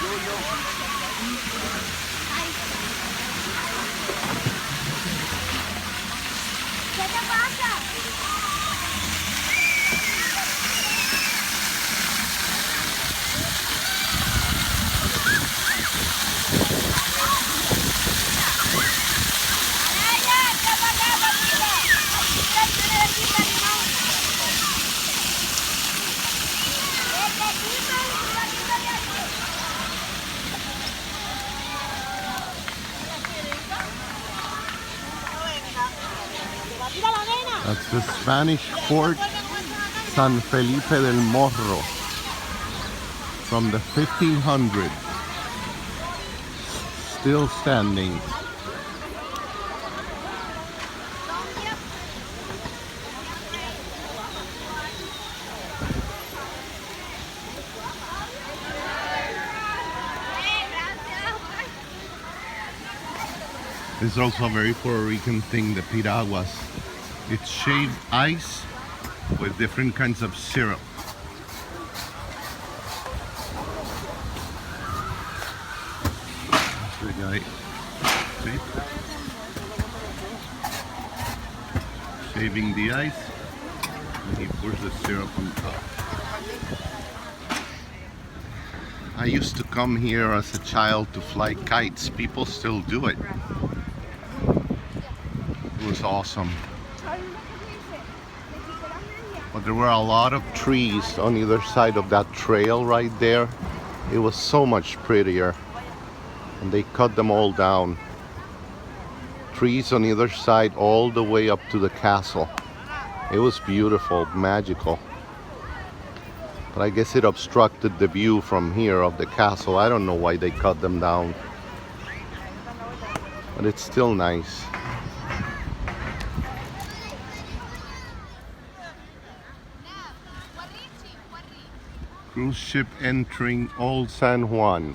¿Qué te pasa? That's the Spanish Fort San Felipe del Morro from the 1500s. Still standing. It's also a very Puerto Rican thing, the piraguas. It's shaved ice with different kinds of syrup. That's the guy. See? Shaving the ice, and he pours the syrup on top. I used to come here as a child to fly kites. People still do it. It was awesome. But there were a lot of trees on either side of that trail right there. It was so much prettier. And they cut them all down. Trees on either side all the way up to the castle. It was beautiful, magical. But I guess it obstructed the view from here of the castle. I don't know why they cut them down. But it's still nice. Cruise ship entering Old San Juan.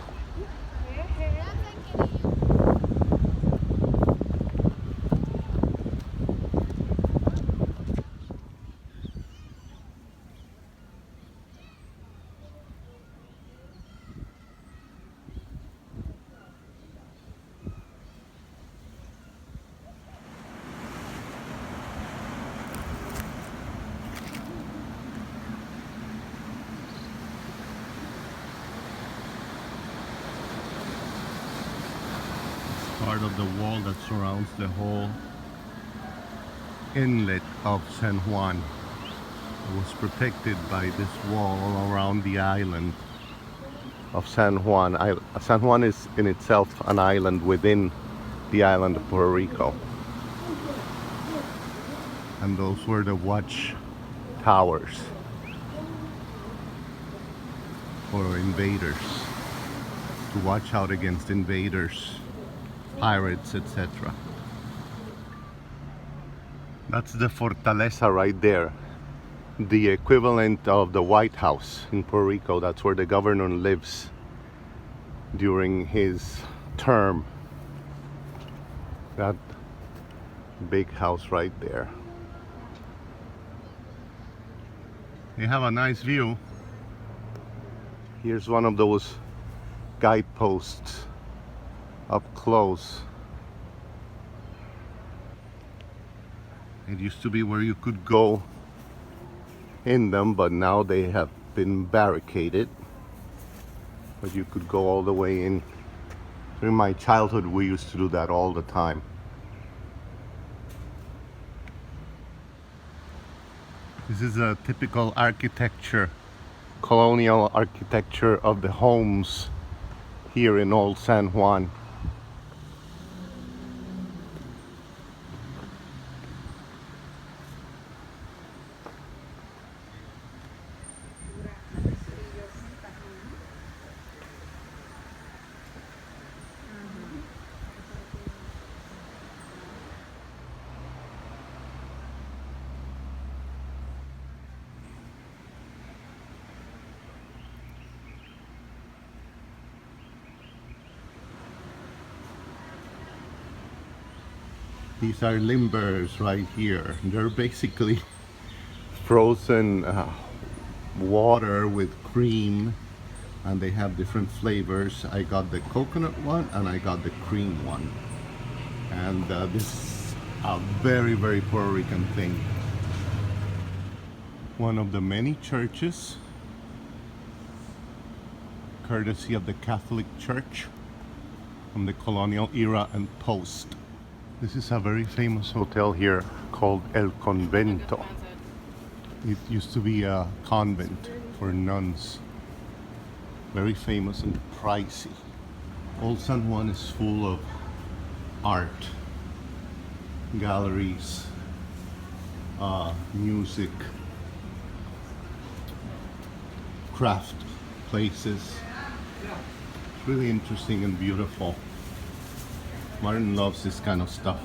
Part of the wall that surrounds the whole inlet of San Juan. It was protected by this wall all around the island of San Juan. San Juan is in itself an island within the island of Puerto Rico. And those were the watch towers for invaders, to watch out against invaders, pirates, etc. That's the Fortaleza right there, the equivalent of the White House in Puerto Rico. That's where the governor lives during his term. That big house right there. You have a nice view. Here's one of those guideposts up close. It used to be where you could go in them, but now they have been barricaded. But you could go all the way in. In my childhood, we used to do that all the time. This is a typical architecture, colonial architecture of the homes here in Old San Juan. These are limbers right here. They're basically frozen water with cream and they have different flavors. I got the coconut one and I got the cream one. And this is a very, very Puerto Rican thing. One of the many churches, courtesy of the Catholic Church from the colonial era and post. This is a very famous hotel here called El Convento. It used to be a convent for nuns. Very famous and pricey. Old San Juan is full of art, galleries, music, craft places. It's really interesting and beautiful. Martin loves this kind of stuff.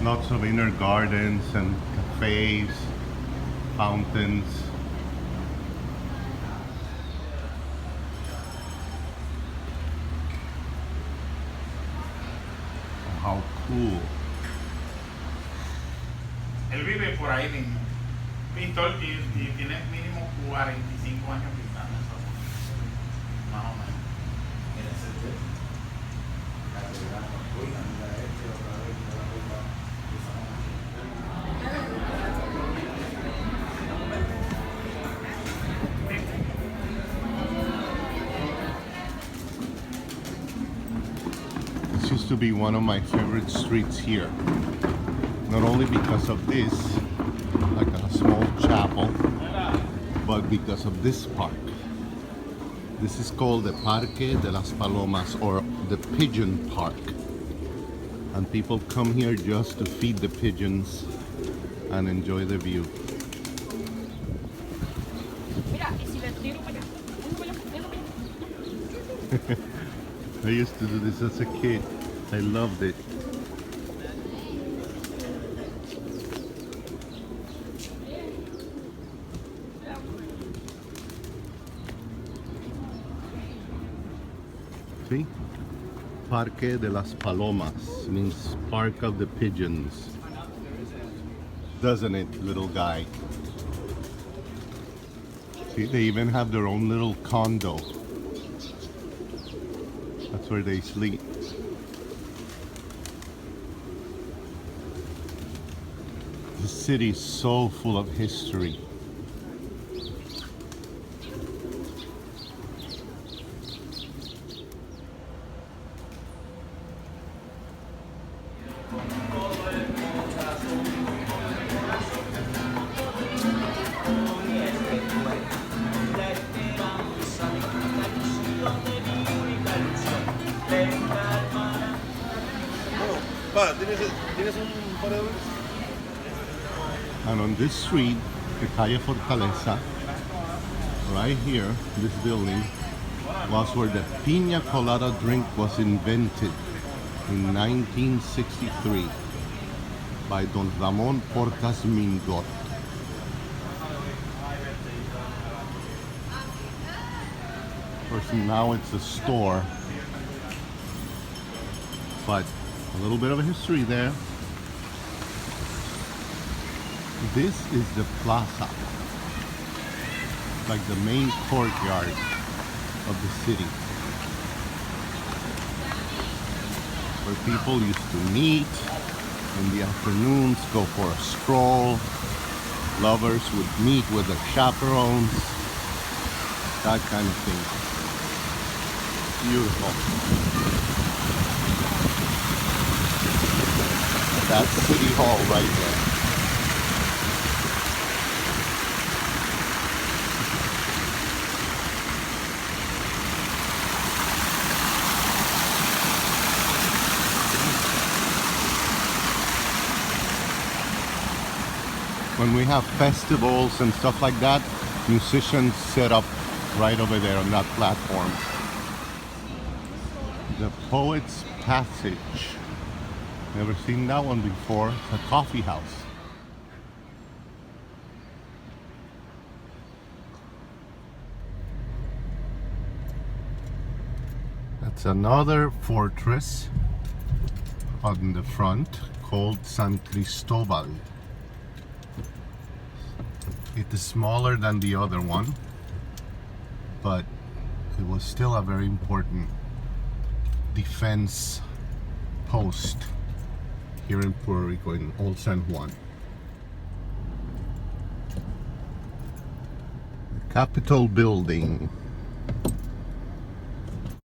Lots of inner gardens and cafes, fountains. Oh, how cool. Él vive por ahí mismo. Pintor y tiene mínimo 45 años pintando eso. Más o menos. Mira ese es la catedral. Uy, mira este otra vez. This used to be one of my favorite streets here. Not only because of this, like a small chapel, but because of this park. This is called the Parque De Las Palomas, or the Pigeon Park. And people come here just to feed the pigeons and enjoy the view. I used to do this as a kid. I loved it. See? Parque de las Palomas means Park of the Pigeons. Doesn't it, little guy? See, they even have their own little condo. That's where they sleep. The city is so full of history. And on this street, the calle Fortaleza, right here, this building, was where the piña colada drink was invented in 1963 by Don Ramon Portas Mindot. Of course, now it's a store, but a little bit of a history there. This is the Plaza, like the main courtyard of the city, where people used to meet in the afternoons, go for a stroll. Lovers would meet with their chaperones, that kind of thing. Beautiful. That's City Hall right there. When we have festivals and stuff like that, musicians set up right over there on that platform. The Poet's Passage. Never seen that one before. It's a coffee house. That's another fortress on the front called San Cristobal. It is smaller than the other one, but it was still a very important defense post here in Puerto Rico, in Old San Juan. The Capitol building.